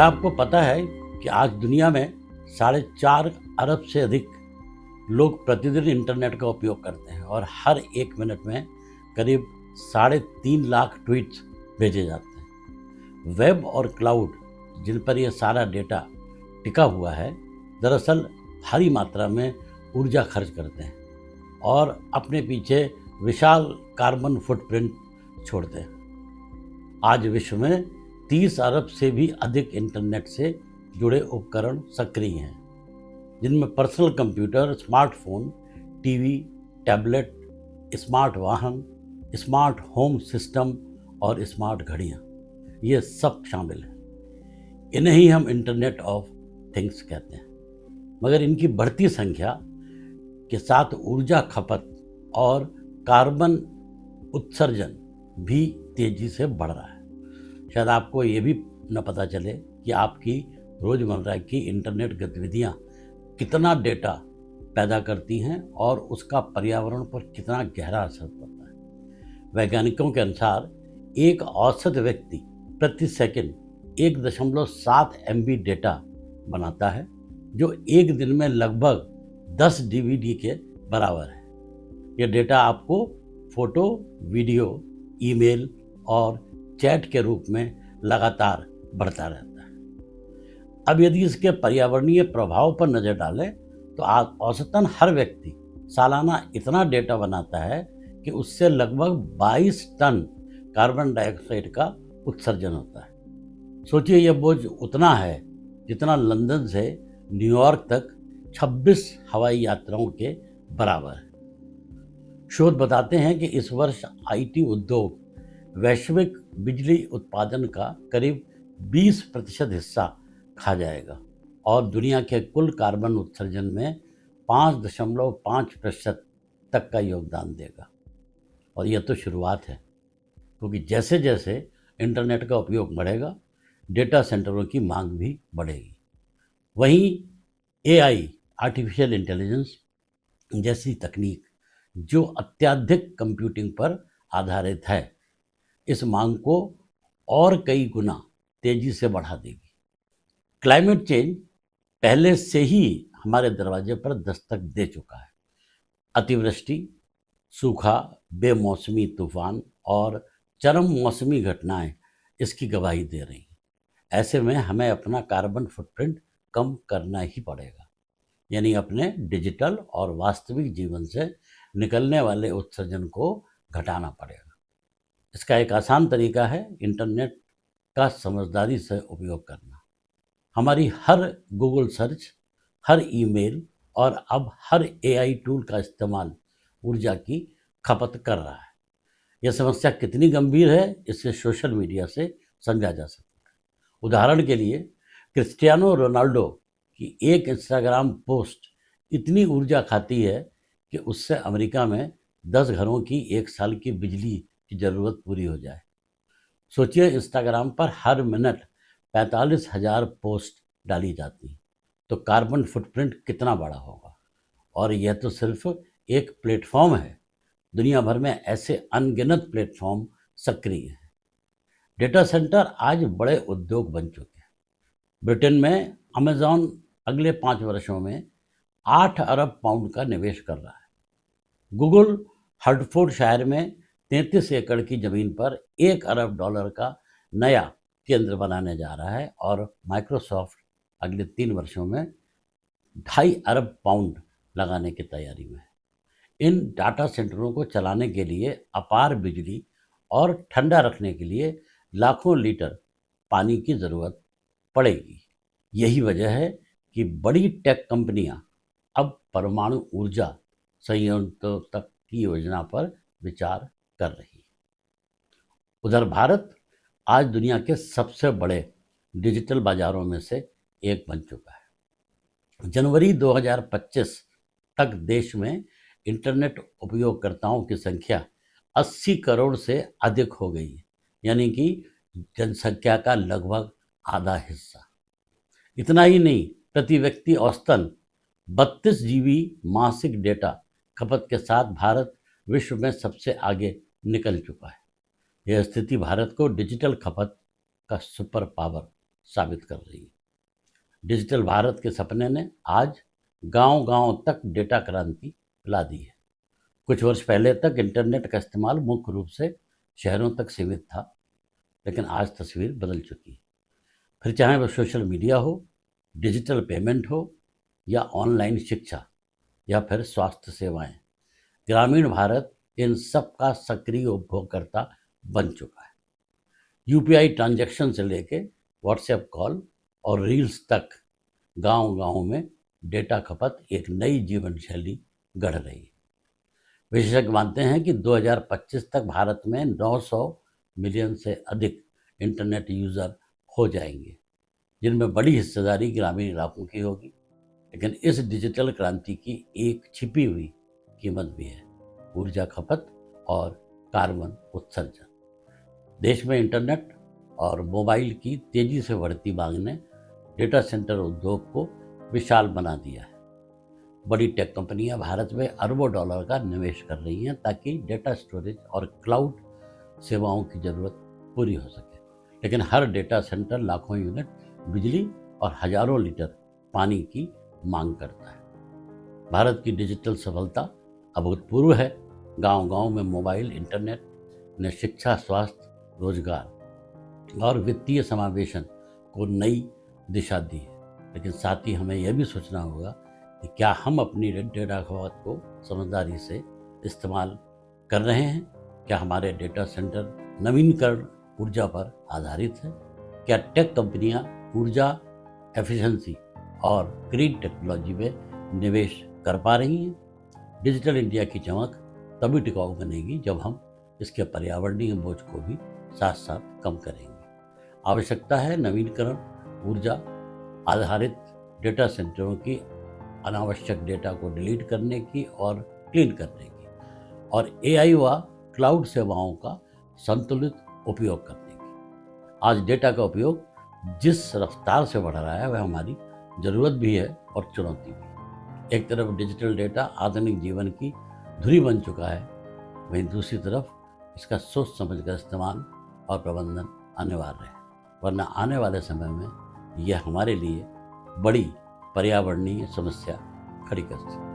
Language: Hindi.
क्या आपको पता है कि आज दुनिया में 4.5 अरब से अधिक लोग प्रतिदिन इंटरनेट का उपयोग करते हैं और हर 1 मिनट में करीब 3.5 लाख ट्वीट्स भेजे जाते हैं। वेब और क्लाउड जिन पर यह सारा डेटा टिका हुआ है, दरअसल भारी मात्रा में ऊर्जा खर्च करते हैं और अपने पीछे विशाल कार्बन फुटप्रिंट छोड़ते हैं। आज विश्व में 30 अरब से भी अधिक इंटरनेट से जुड़े उपकरण सक्रिय हैं, जिनमें personal computer, smartphone, TV, tablet, smart वाहन, स्मार्ट होम सिस्टम और स्मार्ट घड़ियाँ, ये सब शामिल हैं। इन्हें ही हम इंटरनेट ऑफ थिंग्स कहते हैं। मगर इनकी बढ़ती संख्या के साथ ऊर्जा खपत और कार्बन उत्सर्जन भी तेजी से बढ़ रहा है। शायद आपको ये भी न पता चले कि आपकी रोज़मर्रा की इंटरनेट गतिविधियाँ कितना डेटा पैदा करती हैं और उसका पर्यावरण पर कितना गहरा असर पड़ता है। वैज्ञानिकों के अनुसार एक औसत व्यक्ति प्रति सेकंड 1.7 MB डेटा बनाता है, जो एक दिन में लगभग 10 DVD के बराबर है। यह डेटा आपको फोटो, वीडियो, ईमेल और चैट के रूप में लगातार बढ़ता रहता है। अब यदि इसके पर्यावरणीय प्रभाव पर नजर डालें तो औसतन हर व्यक्ति सालाना इतना डेटा बनाता है कि उससे लगभग 22 टन कार्बन डाइऑक्साइड का उत्सर्जन होता है। सोचिए, यह बोझ उतना है जितना लंदन से न्यूयॉर्क तक 26 हवाई यात्राओं के बराबर है। शोध बताते हैं कि इस वर्ष IT उद्योग वैश्विक बिजली उत्पादन का करीब 20% हिस्सा खा जाएगा और दुनिया के कुल कार्बन उत्सर्जन में 5.5% तक का योगदान देगा। और यह तो शुरुआत है, क्योंकि जैसे जैसे इंटरनेट का उपयोग बढ़ेगा, डेटा सेंटरों की मांग भी बढ़ेगी। वहीं AI, आर्टिफिशियल इंटेलिजेंस जैसी तकनीक, जो अत्यधिक कंप्यूटिंग पर आधारित है, इस मांग को और कई गुना तेजी से बढ़ा देगी। क्लाइमेट चेंज पहले से ही हमारे दरवाजे पर दस्तक दे चुका है। अतिवृष्टि, सूखा, बेमौसमी तूफान और चरम मौसमी घटनाएं इसकी गवाही दे रही हैं। ऐसे में हमें अपना कार्बन फुटप्रिंट कम करना ही पड़ेगा, यानी अपने डिजिटल और वास्तविक जीवन से निकलने वाले उत्सर्जन को घटाना पड़ेगा। इसका एक आसान तरीका है इंटरनेट का समझदारी से उपयोग करना। हमारी हर गूगल सर्च, हर ईमेल और अब हर AI टूल का इस्तेमाल ऊर्जा की खपत कर रहा है। यह समस्या कितनी गंभीर है, इसे सोशल मीडिया से समझा जा सकता है। उदाहरण के लिए, क्रिस्टियानो रोनाल्डो की एक इंस्टाग्राम पोस्ट इतनी ऊर्जा खाती है कि उससे अमेरिका में 10 घरों की 1 साल की बिजली की ज़रूरत पूरी हो जाए। सोचिए, इंस्टाग्राम पर हर मिनट 45,000 पोस्ट डाली जाती, तो कार्बन फुटप्रिंट कितना बड़ा होगा। और यह तो सिर्फ एक प्लेटफॉर्म है, दुनिया भर में ऐसे अनगिनत प्लेटफॉर्म सक्रिय हैं। डेटा सेंटर आज बड़े उद्योग बन चुके हैं। ब्रिटेन में अमेजॉन अगले 5 वर्षों में 8 अरब पाउंड का निवेश कर रहा है। गूगल हर्टफोर्डशायर में 33 एकड़ की जमीन पर $1 अरब का नया केंद्र बनाने जा रहा है और माइक्रोसॉफ्ट अगले 3 वर्षों में 2.5 अरब पाउंड लगाने की तैयारी में है। इन डाटा सेंटरों को चलाने के लिए अपार बिजली और ठंडा रखने के लिए लाखों लीटर पानी की ज़रूरत पड़ेगी। यही वजह है कि बड़ी टेक कंपनियां अब परमाणु ऊर्जा संयंत्रों तक की योजना पर विचार कर रही है। उधर भारत आज दुनिया के सबसे बड़े डिजिटल बाजारों में से एक बन चुका है। जनवरी 2025 तक देश में इंटरनेट उपयोगकर्ताओं की संख्या 80 करोड़ से अधिक हो गई है, यानी कि जनसंख्या का लगभग आधा हिस्सा। इतना ही नहीं, प्रति व्यक्ति औसतन 32 GB मासिक डेटा खपत के साथ भारत विश्व में सबसे आगे निकल चुका है। यह स्थिति भारत को डिजिटल खपत का सुपर पावर साबित कर रही है। डिजिटल भारत के सपने ने आज गांव-गांव तक डेटा क्रांति ला दी है। कुछ वर्ष पहले तक इंटरनेट का इस्तेमाल मुख्य रूप से शहरों तक सीमित था, लेकिन आज तस्वीर बदल चुकी है। फिर चाहे वह सोशल मीडिया हो, डिजिटल पेमेंट हो या ऑनलाइन शिक्षा या फिर स्वास्थ्य सेवाएं, ग्रामीण भारत इन सब का सक्रिय उपभोगकर्ता बन चुका है। यूपीआई ट्रांजैक्शन से लेके व्हाट्सएप कॉल और रील्स तक गांव-गांव में डेटा खपत एक नई जीवन शैली गढ़ रही है। विशेषज्ञ मानते हैं कि 2025 तक भारत में 900 मिलियन से अधिक इंटरनेट यूज़र हो जाएंगे, जिनमें बड़ी हिस्सेदारी ग्रामीण इलाकों की होगी। लेकिन इस डिजिटल क्रांति की एक छिपी हुई कीमत भी है: ऊर्जा खपत और कार्बन उत्सर्जन। देश में इंटरनेट और मोबाइल की तेजी से बढ़ती मांग ने डेटा सेंटर उद्योग को विशाल बना दिया है। बड़ी टेक कंपनियां भारत में अरबों डॉलर का निवेश कर रही हैं ताकि डेटा स्टोरेज और क्लाउड सेवाओं की जरूरत पूरी हो सके। लेकिन हर डेटा सेंटर लाखों यूनिट बिजली और हजारों लीटर पानी की मांग करता है। भारत की डिजिटल सफलता अभूतपूर्व है। गांव-गांव में मोबाइल इंटरनेट ने शिक्षा, स्वास्थ्य, रोजगार और वित्तीय समावेशन को नई दिशा दी है। लेकिन साथ ही हमें यह भी सोचना होगा कि क्या हम अपनी डेटा खपत को समझदारी से इस्तेमाल कर रहे हैं? क्या हमारे डेटा सेंटर नवीनकरण ऊर्जा पर आधारित है? क्या टेक कंपनियां ऊर्जा एफिशिएंसी और ग्रीन टेक्नोलॉजी में निवेश कर पा रही हैं? डिजिटल इंडिया की चमक तभी टिकाऊ बनेगी जब हम इसके पर्यावरणीय बोझ को भी साथ साथ कम करेंगे। आवश्यकता है नवीनकरण, ऊर्जा आधारित डेटा सेंटरों की, अनावश्यक डेटा को डिलीट करने की और क्लीन करने की, और एआई व क्लाउड सेवाओं का संतुलित उपयोग करने की। आज डेटा का उपयोग जिस रफ्तार से बढ़ रहा है वह हमारी ज़रूरत भी है और चुनौती भी। एक तरफ डिजिटल डेटा आधुनिक जीवन की धुरी बन चुका है, वहीं दूसरी तरफ इसका सोच समझकर इस्तेमाल और प्रबंधन अनिवार्य है, वरना आने वाले समय में यह हमारे लिए बड़ी पर्यावरणीय समस्या खड़ी कर सकती है।